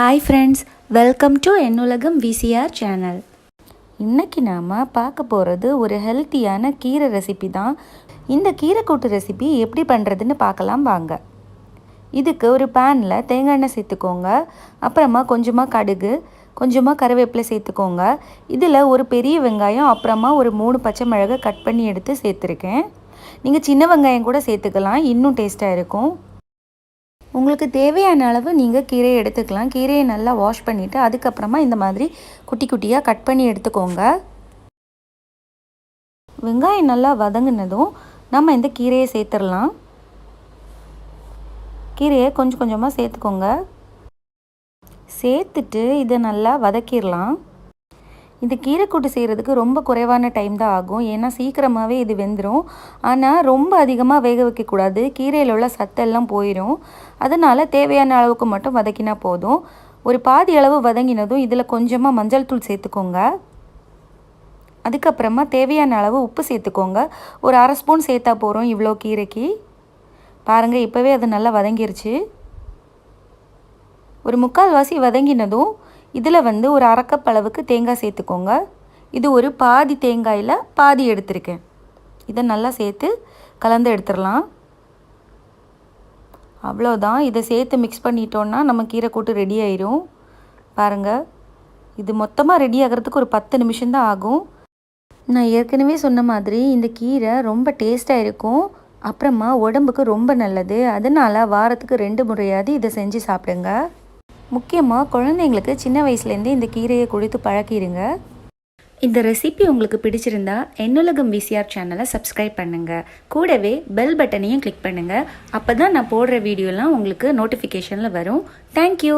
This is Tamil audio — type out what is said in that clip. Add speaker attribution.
Speaker 1: ஹாய் ஃப்ரெண்ட்ஸ், வெல்கம் டு என்னுலகம் விசிஆர் சேனல். இன்றைக்கி நாம் பார்க்க போகிறது ஒரு ஹெல்த்தியான கீரை ரெசிபி தான். இந்த கீரைக்கூட்டு ரெசிபி எப்படி பண்ணுறதுன்னு பார்க்கலாம் வாங்க. இதுக்கு ஒரு பேனில் தேங்காய் எண்ணெய் சேர்த்துக்கோங்க. அப்புறமா கொஞ்சமாக கடுகு, கொஞ்சமாக கருவேப்பிலை சேர்த்துக்கோங்க. இதில் ஒரு பெரிய வெங்காயம், அப்புறமா ஒரு 3 பச்சை மிளகை கட் பண்ணி எடுத்து சேர்த்துருக்கேன். நீங்கள் சின்ன வெங்காயம் கூட சேர்த்துக்கலாம், இன்னும் டேஸ்ட்டாக இருக்கும். உங்களுக்கு தேவையான அளவு நீங்கள் கீரையை எடுத்துக்கலாம். கீரையை நல்லா வாஷ் பண்ணிவிட்டு அதுக்கப்புறமா இந்த மாதிரி குட்டி குட்டியாக கட் பண்ணி எடுத்துக்கோங்க. வெங்காயம் நல்லா வதங்கினதும் நம்ம இந்த கீரையை சேர்த்துடலாம். கீரையை கொஞ்சம் கொஞ்சமாக சேர்த்துக்கோங்க. சேர்த்துட்டு இதை நல்லா வதக்கிடலாம். இந்த கீரைக்கூட்டு செய்கிறதுக்கு ரொம்ப குறைவான டைம் தான் ஆகும், ஏன்னா சீக்கிரமாகவே இது வெந்துடும். ஆனால் ரொம்ப அதிகமாக வேக வைக்கக்கூடாது, கீரையில் உள்ள சத்தெல்லாம் போயிடும். அதனால் தேவையான அளவுக்கு மட்டும் வதக்கினா போதும். ஒரு பாதி அளவு வதங்கினதும் இதில் கொஞ்சமாக மஞ்சள் தூள் சேர்த்துக்கோங்க. அதுக்கப்புறமா தேவையான அளவு உப்பு சேர்த்துக்கோங்க. ஒரு 1/2 ஸ்பூன் சேர்த்தா போகிறோம் இவ்வளோ கீரைக்கு. பாருங்கள், இப்போவே அது நல்லா வதங்கிருச்சு. ஒரு 3/4 வாசி வதங்கினதும் இதில் ஒரு 1/2 கப் அளவுக்கு தேங்காய் சேர்த்துக்கோங்க. இது ஒரு பாதி தேங்காயில் பாதி எடுத்திருக்கேன். இதை நல்லா சேர்த்து கலந்து எடுத்துடலாம். அவ்வளோதான், இதை சேர்த்து மிக்ஸ் பண்ணிட்டோன்னா நம்ம கீரைக்கூட்டு ரெடி ஆயிரும். பாருங்கள், இது மொத்தமாக ரெடி ஆகிறதுக்கு ஒரு 10 நிமிஷம்தான் ஆகும். நான் ஏற்கனவே சொன்ன மாதிரி இந்த கீரை ரொம்ப டேஸ்ட்டாக இருக்கும். அப்புறமா உடம்புக்கு ரொம்ப நல்லது. அதனால் வாரத்துக்கு 2 முறையாவது இதை செஞ்சு சாப்பிடுங்க. முக்கியமாக குழந்தைங்களுக்கு சின்ன வயசுலேருந்தே இந்த கீரையை கொடுத்து பழக்கிடுங்க. இந்த ரெசிபி உங்களுக்கு பிடிச்சிருந்தா என்னுலகம் விசிஆர் சேனலை சப்ஸ்கிரைப் பண்ணுங்கள். கூடவே பெல் பட்டனையும் கிளிக் பண்ணுங்கள். அப்போ தான் நான் போடுற வீடியோலாம் உங்களுக்கு நோட்டிஃபிகேஷனில் வரும். தேங்க்யூ.